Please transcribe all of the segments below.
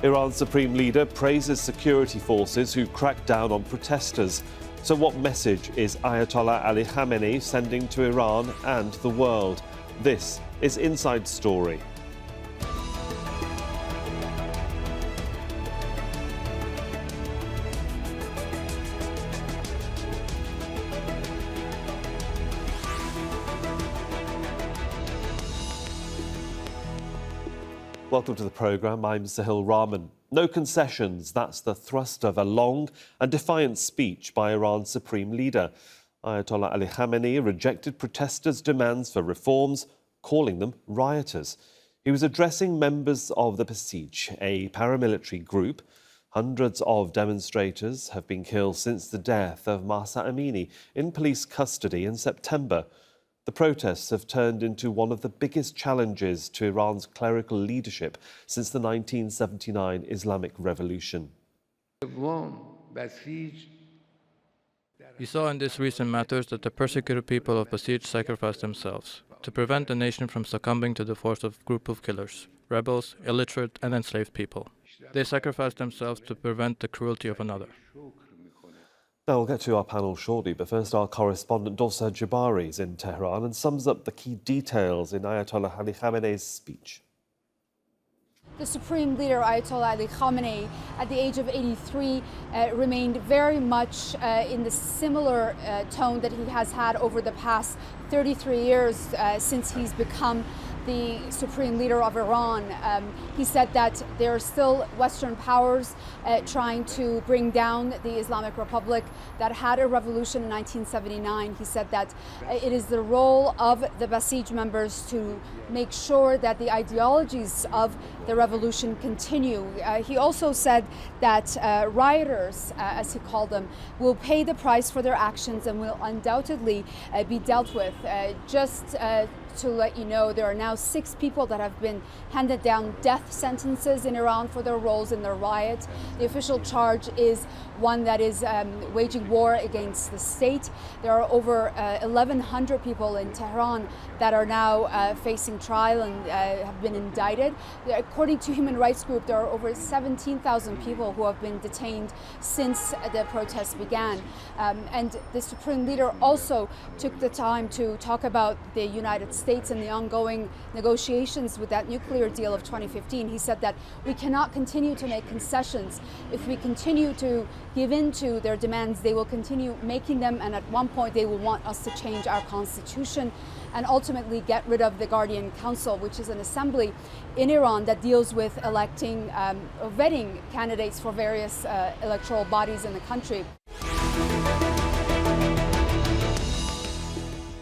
Iran's supreme leader praises security forces who crack down on protesters. So what message is Ayatollah Ali Khamenei sending to Iran and the world? This is Inside Story. Welcome to the programme. I'm Sohail Rahman. No concessions, that's the thrust of a long and defiant speech by Iran's supreme leader. Ayatollah Ali Khamenei rejected protesters' demands for reforms, calling them rioters. He was addressing members of the Basij, a paramilitary group. Hundreds of demonstrators have been killed since the death of Mahsa Amini in police custody in September. The protests have turned into one of the biggest challenges to Iran's clerical leadership since the 1979 Islamic Revolution. We saw in these recent matters that the persecuted people of Basij sacrificed themselves to prevent the nation from succumbing to the force of a group of killers, rebels, illiterate and enslaved people. They sacrificed themselves to prevent the cruelty of another. Now, we'll get to our panel shortly, but first our correspondent Dosa Jabari is in Tehran and sums up the key details in Ayatollah Ali Khamenei's speech. The supreme leader, Ayatollah Ali Khamenei, at the age of 83, remained very much in the similar tone that he has had over the past 33 years since he's become the supreme leader of Iran. He said that there are still Western powers trying to bring down the Islamic Republic that had a revolution in 1979. He said that it is the role of the Basij members to make sure that the ideologies of the revolution continue. He also said that rioters, as he called them, will pay the price for their actions and will undoubtedly be dealt with. To let you know, there are now 6 people that have been handed down death sentences in Iran for their roles in the riot. The official charge is one that is waging war against the state. There are over 1,100 people in Tehran that are now facing trial and have been indicted. According to human rights group, there are over 17,000 people who have been detained since the protests began. And the supreme leader also took the time to talk about the United States and the ongoing negotiations with that nuclear deal of 2015. He said that we cannot continue to make concessions. If we continue to give in to their demands, they will continue making them, and at one point they will want us to change our constitution and ultimately get rid of the Guardian Council, which is an assembly in Iran that deals with electing or vetting candidates for various electoral bodies in the country.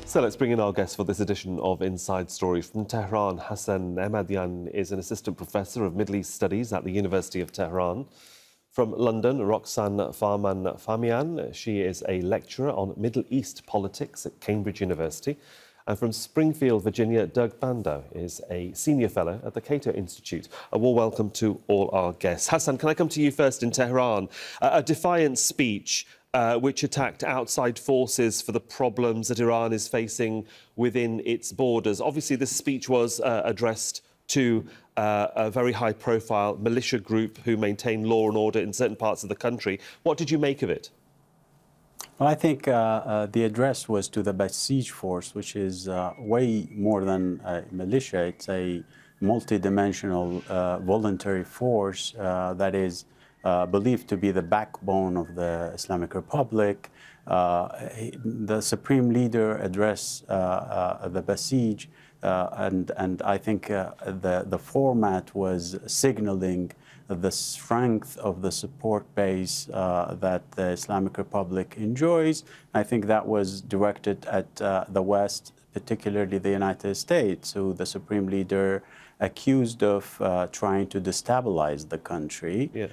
So let's bring in our guest for this edition of Inside Story. From Tehran, Hassan Ahmadian is an assistant professor of Middle East Studies at the University of Tehran. From London, Roxane Farmanfarmaian, she is a lecturer on Middle East politics at Cambridge University. And from Springfield, Virginia, Doug Bandow is a senior fellow at the Cato Institute. A warm welcome to all our guests. Hassan, can I come to you first in Tehran? A defiant speech which attacked outside forces for the problems that Iran is facing within its borders. Obviously, this speech was addressed to a very high-profile militia group who maintain law and order in certain parts of the country. What did you make of it? Well, I think the address was to the Basij force, which is way more than a militia. It's a multidimensional voluntary force that is believed to be the backbone of the Islamic Republic. The supreme leader addressed the Basij, and I think the format was signaling the strength of the support base that the Islamic Republic enjoys. I think that was directed at the West, particularly the United States, who the supreme leader accused of trying to destabilize the country. Yeah.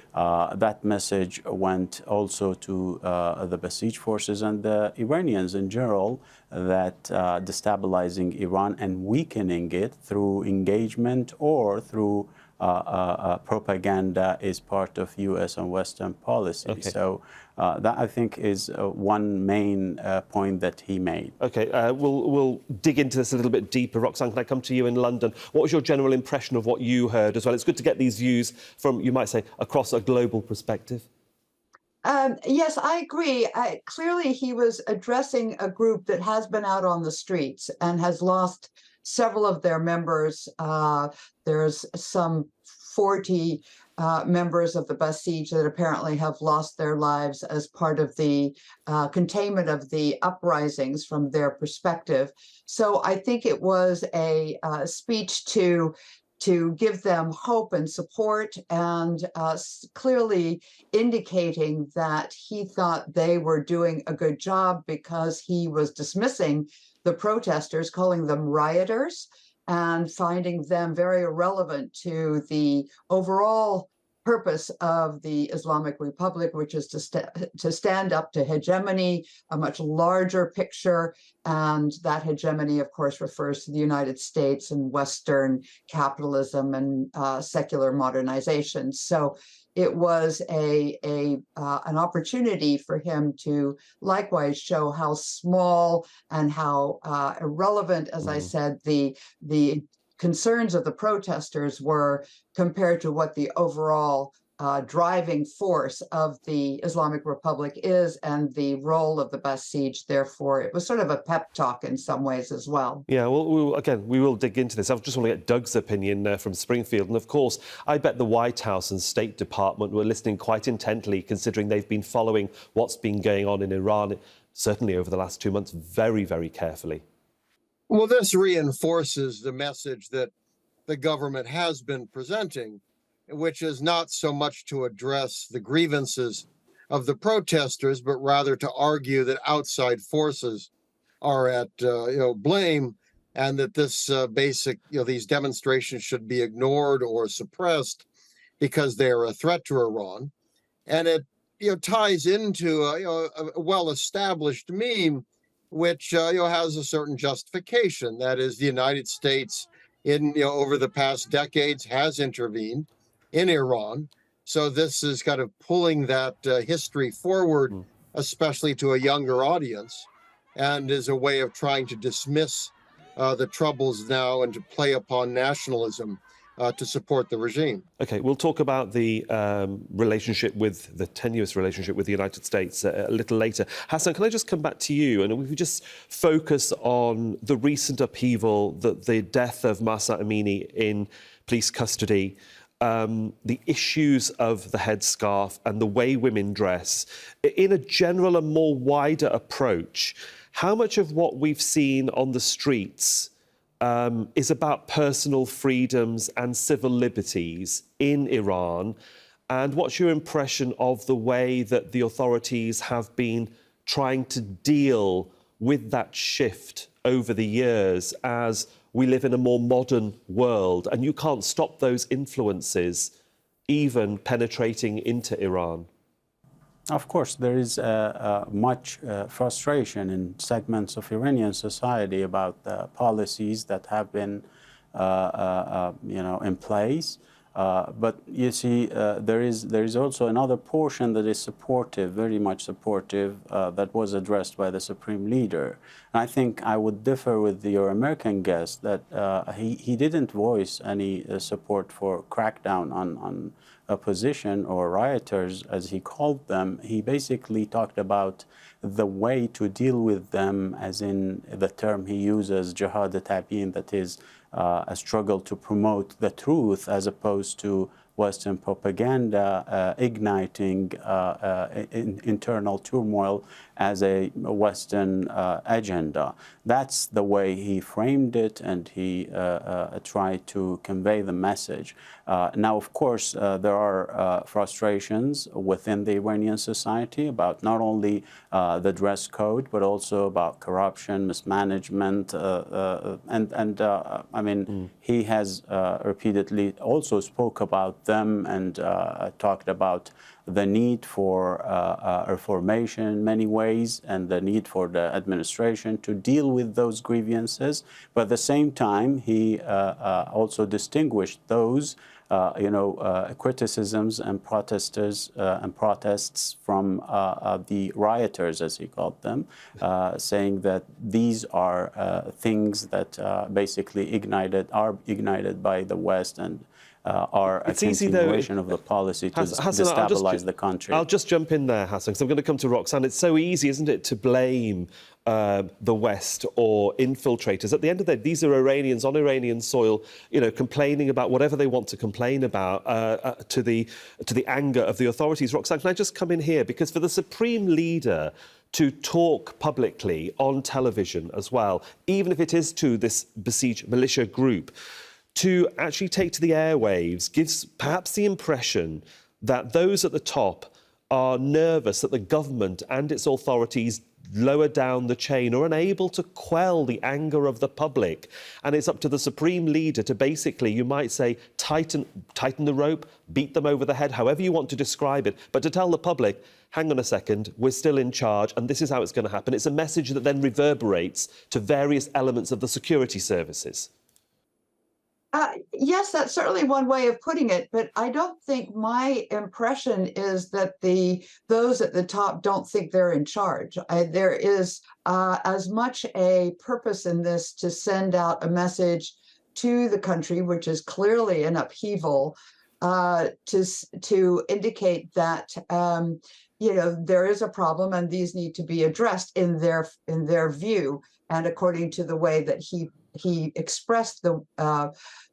That message went also to the Basij forces and the Iranians in general, that destabilizing Iran and weakening it through engagement or through propaganda is part of U.S. and Western policy. Okay. So that, I think, is one main point that he made. OK, we'll dig into this a little bit deeper. Roxane, can I come to you in London? What was your general impression of what you heard as well? It's good to get these views from, you might say, across a global perspective. Yes, I agree. Clearly, he was addressing a group that has been out on the streets and has lost several of their members. There's some 40 members of the Basij that apparently have lost their lives as part of the containment of the uprisings from their perspective. So I think it was a speech to give them hope and support, and clearly indicating that he thought they were doing a good job because he was dismissing the protesters, calling them rioters, and finding them very irrelevant to the overall purpose of the Islamic Republic, which is to stand up to hegemony, a much larger picture. And that hegemony, of course, refers to the United States and Western capitalism and secular modernization. So it was an opportunity for him to likewise show how small and how irrelevant, as I said, the concerns of the protesters were compared to what the overall driving force of the Islamic Republic is and the role of the Basij. Therefore, it was sort of a pep talk in some ways as well. Yeah, well, again, we will dig into this. I just want to get Doug's opinion from Springfield. And of course, I bet the White House and State Department were listening quite intently, considering they've been following what's been going on in Iran, certainly over the last 2 months, very, very carefully. Well, this reinforces the message that the government has been presenting, which is not so much to address the grievances of the protesters, but rather to argue that outside forces are at blame, and that this these demonstrations should be ignored or suppressed because they are a threat to Iran. And it ties into a well-established meme, which has a certain justification. That is, the United States, over the past decades, has intervened in Iran. So this is kind of pulling that history forward, especially to a younger audience, and is a way of trying to dismiss the troubles now and to play upon nationalism to support the regime. OK, we'll talk about the the tenuous relationship with the United States a little later. Hassan, can I just come back to you? And if we just focus on the recent upheaval, the death of Mahsa Amini in police custody, the issues of the headscarf and the way women dress, in a general and more wider approach, how much of what we've seen on the streets is about personal freedoms and civil liberties in Iran? And what's your impression of the way that the authorities have been trying to deal with that shift over the years as we live in a more modern world, and you can't stop those influences even penetrating into Iran? Of course, there is much frustration in segments of Iranian society about the policies that have been, in place. But you see, there is also another portion that is supportive, very much supportive, that was addressed by the Supreme Leader. And I think I would differ with your American guest that he didn't voice any support for crackdown on opposition or rioters, as he called them. He basically talked about the way to deal with them, as in the term he uses, jihad tabiin, that is a struggle to promote the truth as opposed to Western propaganda igniting internal turmoil as a Western agenda. That's the way he framed it, and he tried to convey the message. Now, of course, there are frustrations within the Iranian society about not only the dress code, but also about corruption, mismanagement, he has repeatedly also spoke about them and talked about the need for reformation in many ways and the need for the administration to deal with those grievances. But at the same time, he also distinguished those criticisms and protesters and protests from the rioters, as he called them, saying that these are things that basically are ignited by the West and are a continuation of the policy to destabilize the country. I'll just jump in there, Hassan, because I'm going to come to Roxane. It's so easy, isn't it, to blame the West or infiltrators. At the end of the day, these are Iranians on Iranian soil, complaining about whatever they want to complain about to the anger of the authorities. Roxane, can I just come in here? Because for the supreme leader to talk publicly on television as well, even if it is to this Basij militia group, to actually take to the airwaves gives perhaps the impression that those at the top are nervous that the government and its authorities lower down the chain or unable to quell the anger of the public. And it's up to the supreme leader to basically, you might say, tighten the rope, beat them over the head, however you want to describe it, but to tell the public, hang on a second, we're still in charge and this is how it's going to happen. It's a message that then reverberates to various elements of the security services. Yes, that's certainly one way of putting it, but I don't think my impression is that those at the top don't think they're in charge. There is as much a purpose in this to send out a message to the country, which is clearly an upheaval, to indicate that there is a problem and these need to be addressed in their view and according to the way that he expressed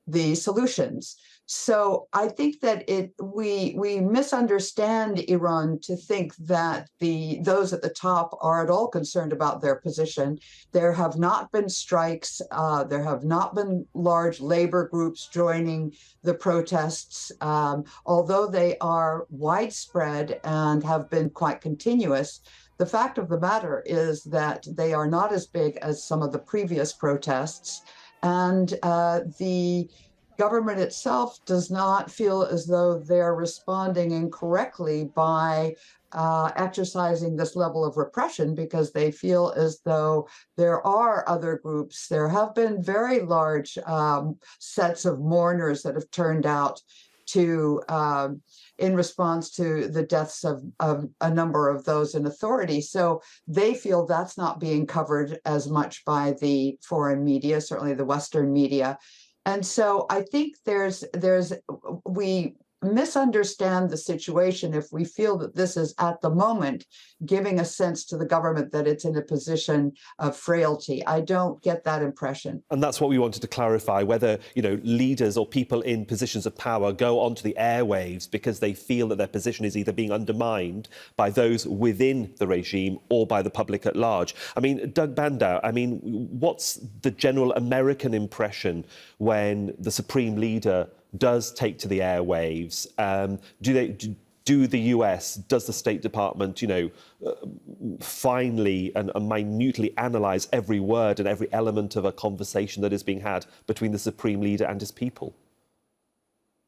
the solutions. So I think that we misunderstand Iran to think that those at the top are at all concerned about their position. There have not been strikes. There have not been large labor groups joining the protests, although they are widespread and have been quite continuous. The fact of the matter is that they are not as big as some of the previous protests, and the government itself does not feel as though they're responding incorrectly by exercising this level of repression, because they feel as though there are other groups. There have been very large sets of mourners that have turned out to in response to the deaths of a number of those in authority. So they feel that's not being covered as much by the foreign media, certainly the Western media. And so I think we misunderstand the situation if we feel that this is at the moment giving a sense to the government that it's in a position of frailty. I don't get that impression. And that's what we wanted to clarify, whether leaders or people in positions of power go onto the airwaves because they feel that their position is either being undermined by those within the regime or by the public at large. I mean, Doug Bandow, what's the general American impression when the supreme leader does take to the airwaves? Do the US, does the State Department, finely and minutely analyse every word and every element of a conversation that is being had between the supreme leader and his people?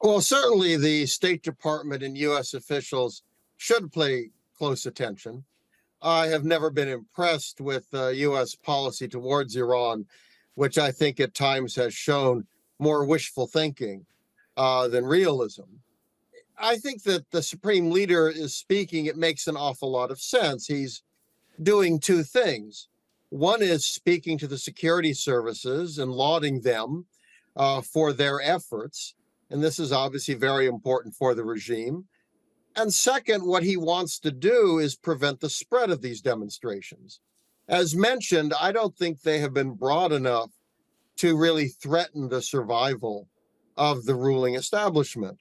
Well, certainly the State Department and US officials should pay close attention. I have never been impressed with US policy towards Iran, which I think at times has shown more wishful thinking than realism. I think that the supreme leader is speaking. It makes an awful lot of sense. He's doing two things. One is speaking to the security services and lauding them for their efforts. And this is obviously very important for the regime. And second, what he wants to do is prevent the spread of these demonstrations. As mentioned, I don't think they have been broad enough to really threaten the survival of the ruling establishment.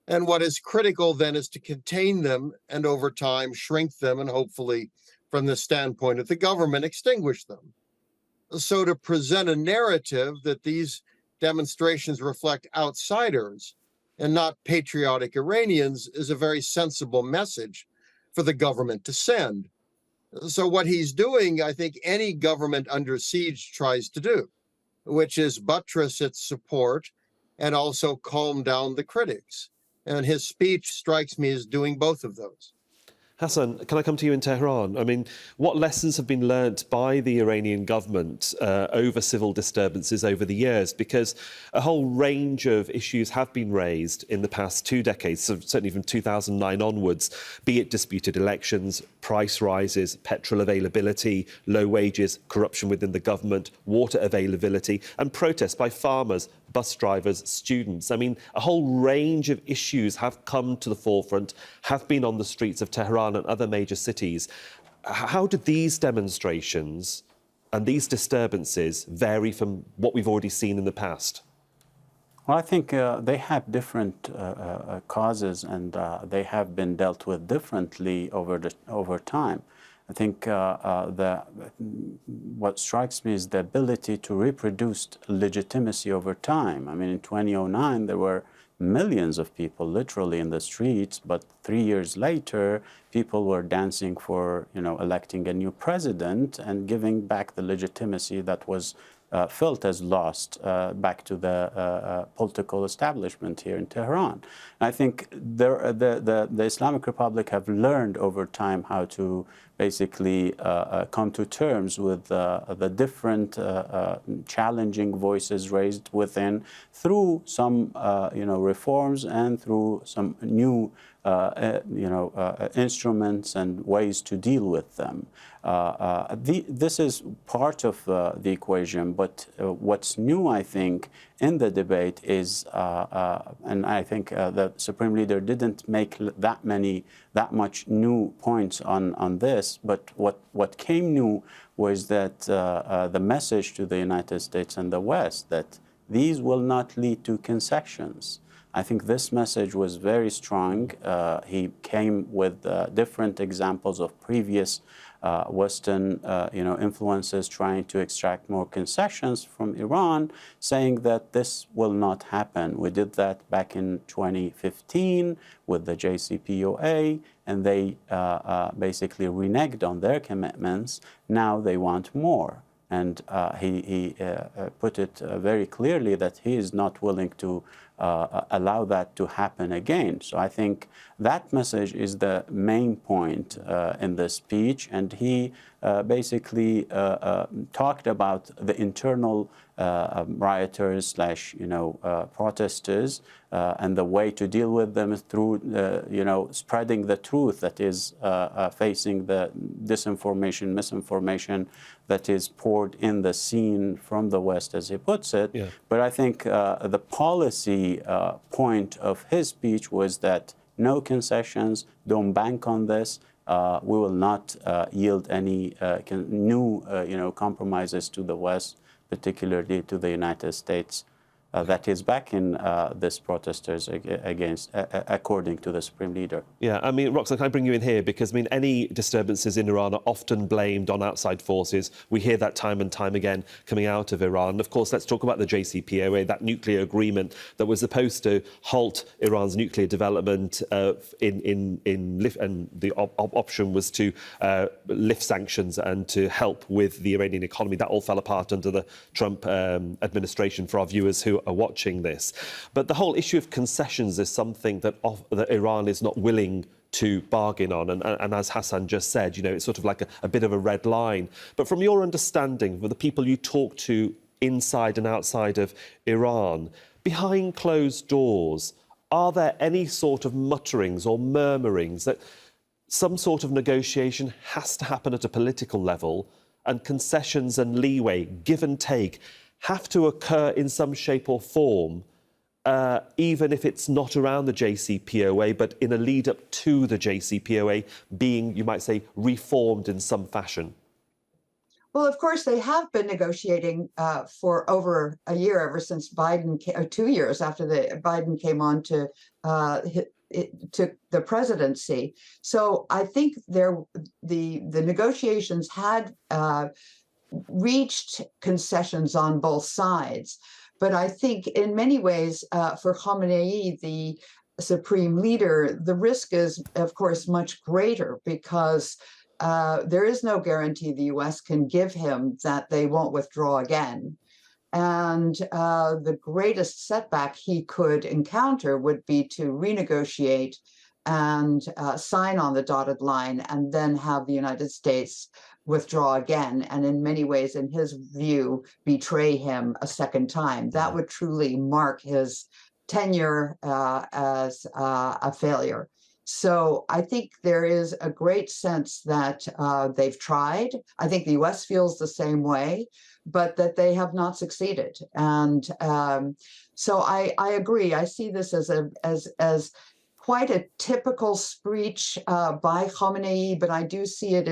And what is critical then is to contain them and over time shrink them and hopefully, from the standpoint of the government, extinguish them. So to present a narrative that these demonstrations reflect outsiders and not patriotic Iranians is a very sensible message for the government to send. So what he's doing, I think any government under siege tries to do, which is buttress its support and also calm down the critics. And his speech strikes me as doing both of those. Hassan, can I come to you in Tehran? I mean, what lessons have been learnt by the Iranian government over civil disturbances over the years? Because a whole range of issues have been raised in the past 2 decades, so certainly from 2009 onwards, be it disputed elections, price rises, petrol availability, low wages, corruption within the government, water availability, and protests by farmers, bus drivers, students. I mean, a whole range of issues have come to the forefront, have been on the streets of Tehran and other major cities. How did these demonstrations and these disturbances vary from what we've already seen in the past? Well, I think they have different causes, and they have been dealt with differently over time. I think what strikes me is the ability to reproduce legitimacy over time. I mean, in 2009, there were millions of people literally in the streets, but 3 years later, people were dancing for, electing a new president and giving back the legitimacy that was felt as lost back to the political establishment here in Tehran. And I think the Islamic Republic have learned over time how to basically come to terms with the different challenging voices raised within through some reforms and through some new instruments and ways to deal with them. This is part of the equation, but what's new, I think, in the debate is, and I think the Supreme Leader didn't make that much new points on this, but what came new was that the message to the United States and the West that these will not lead to concessions. I think this message was very strong. He came with different examples of previous Western, influences trying to extract more concessions from Iran, saying that this will not happen. We did that back in 2015 with the JCPOA, and they basically reneged on their commitments. Now they want more. And he put it very clearly that he is not willing to allow that to happen again. So I think that message is the main point in the speech, and he basically talked about the internal rioters slash protesters and the way to deal with them is through spreading the truth that is facing the disinformation, misinformation that is poured in the scene from the West, as he puts it. Yeah. But I think the policy point of his speech was that no concessions, don't bank on this. We will not yield any new compromises to the West, particularly to the United States. That is backing these protesters against, according to the Supreme Leader. Yeah, I mean, Roxane, can I bring you in here? Because, any disturbances in Iran are often blamed on outside forces. We hear that time and time again coming out of Iran. Of course, let's talk about the JCPOA, that nuclear agreement that was supposed to halt Iran's nuclear development and the option was to lift sanctions and to help with the Iranian economy. That all fell apart under the Trump administration, for our viewers who are watching this. But the whole issue of concessions is something that Iran is not willing to bargain on. And as Hassan just said, it's sort of like a bit of a red line. But from your understanding, for the people you talk to inside and outside of Iran, behind closed doors, are there any sort of mutterings or murmurings that some sort of negotiation has to happen at a political level and concessions and leeway, give and take, have to occur in some shape or form, even if it's not around the JCPOA, but in a lead up to the JCPOA being, you might say, reformed in some fashion? Well, of course, they have been negotiating for over a year, ever since Biden, or 2 years after Biden came on to took the presidency. So I think the negotiations had reached concessions on both sides. But I think in many ways, for Khamenei, the supreme leader, the risk is, of course, much greater because there is no guarantee the U.S. can give him that they won't withdraw again. And the greatest setback he could encounter would be to renegotiate and sign on the dotted line and then have the United States withdraw again, and in many ways, in his view, betray him a second time. That would truly mark his tenure as a failure. So I think there is a great sense that they've tried. I think the US feels the same way, but that they have not succeeded. And so I agree. I see this as quite a typical speech by Khamenei, but I do see it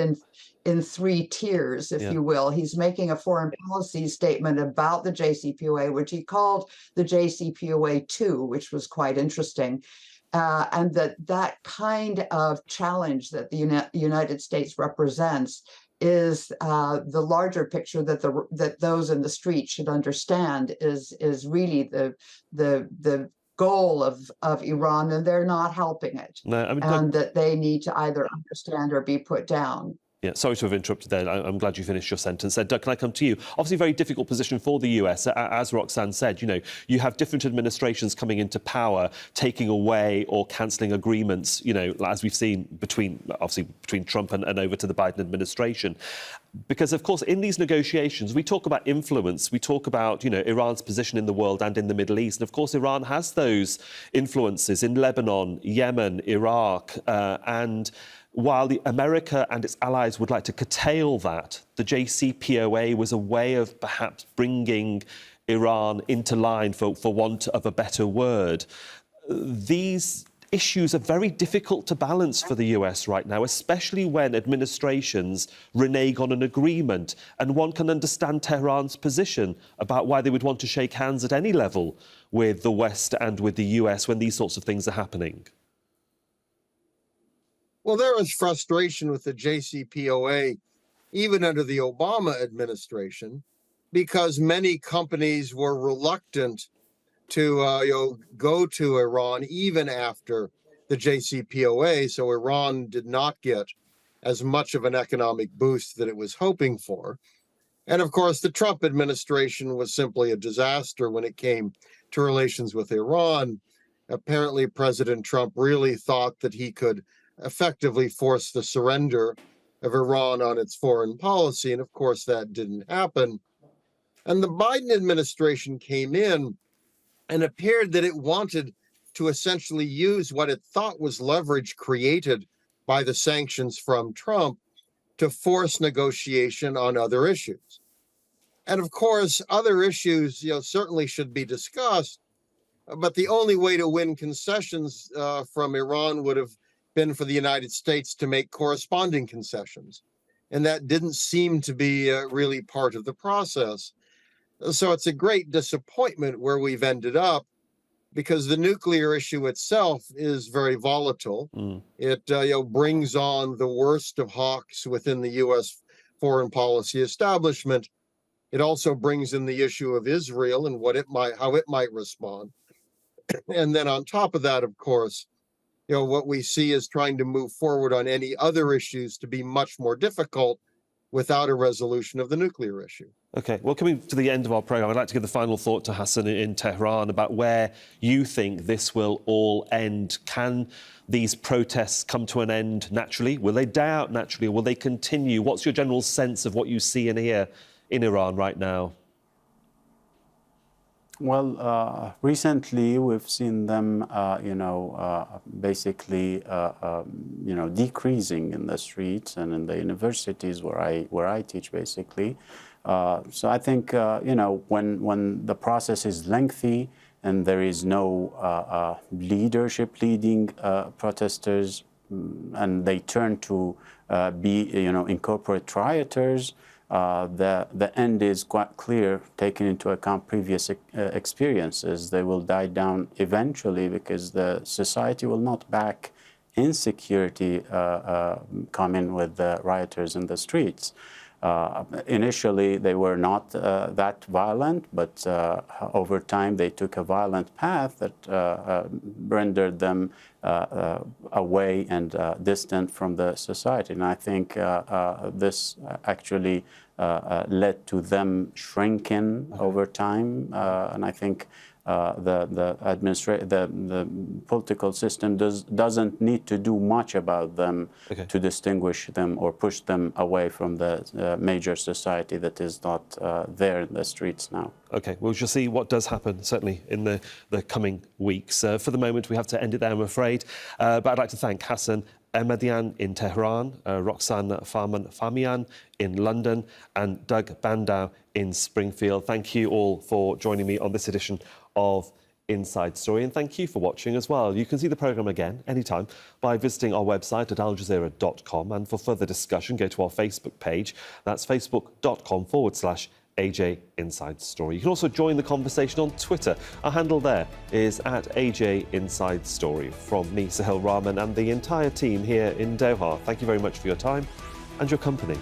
in three tiers, if you will. He's making a foreign policy statement about the JCPOA, which he called the JCPOA 2, which was quite interesting. And that kind of challenge that the United States represents is the larger picture that those in the street should understand is really the goal of Iran, and they're not helping it. No, I mean, and that they need to either understand or be put down. Yeah, sorry to have interrupted there. I'm glad you finished your sentence. Doug, can I come to you? Obviously, a very difficult position for the US. As Roxane said, you have different administrations coming into power, taking away or cancelling agreements, as we've seen between Trump and over to the Biden administration. Because, of course, in these negotiations, we talk about influence. We talk about, Iran's position in the world and in the Middle East. And, of course, Iran has those influences in Lebanon, Yemen, Iraq, and while America and its allies would like to curtail that, the JCPOA was a way of perhaps bringing Iran into line, for want of a better word. These issues are very difficult to balance for the US right now, especially when administrations renege on an agreement. And one can understand Tehran's position about why they would want to shake hands at any level with the West and with the US when these sorts of things are happening. Well, there was frustration with the JCPOA, even under the Obama administration, because many companies were reluctant to go to Iran even after the JCPOA. So Iran did not get as much of an economic boost that it was hoping for. And of course, the Trump administration was simply a disaster when it came to relations with Iran. Apparently, President Trump really thought that he could effectively force the surrender of Iran on its foreign policy. And of course, that didn't happen. And the Biden administration came in and appeared that it wanted to essentially use what it thought was leverage created by the sanctions from Trump to force negotiation on other issues. And of course, other issues, certainly should be discussed, but the only way to win concessions from Iran would have been for the United States to make corresponding concessions. And that didn't seem to be really part of the process. So it's a great disappointment where we've ended up, because the nuclear issue itself is very volatile. It brings on the worst of hawks within the U.S. foreign policy establishment. It also brings in the issue of Israel and how it might respond. And then on top of that, of course, what we see is trying to move forward on any other issues to be much more difficult without a resolution of the nuclear issue. OK, well, coming to the end of our programme, I'd like to give the final thought to Hassan in Tehran about where you think this will all end. Can these protests come to an end naturally? Will they die out naturally, or will they continue? What's your general sense of what you see and hear in Iran right now? Well, recently we've seen them, basically, decreasing in the streets and in the universities where I teach, basically. So I think, when the process is lengthy and there is no leadership leading protesters, and they turn to incorporate rioters, the end is quite clear, taking into account previous experiences. They will die down eventually because the society will not back insecurity coming with the rioters in the streets. Initially, they were not that violent, but over time they took a violent path that rendered them away and distant from the society. And I think this actually led to them shrinking over time. And I think the political system doesn't need to do much about them to distinguish them or push them away from the major society that is not there in the streets now. OK, we shall see what does happen, certainly in the coming weeks. For the moment, we have to end it there, I'm afraid. But I'd like to thank Hassan Ahmadian in Tehran, Roxane Farmanfarmaian in London, and Doug Bandow in Springfield. Thank you all for joining me on this edition of Inside Story, and thank you for watching as well. You can see the programme again anytime by visiting our website at aljazeera.com, and for further discussion, go to our Facebook page. That's facebook.com/AJ Inside Story. You can also join the conversation on Twitter. Our handle there is @AJ Inside Story. From me, Sohail, Rahman, and the entire team here in Doha, thank you very much for your time and your company.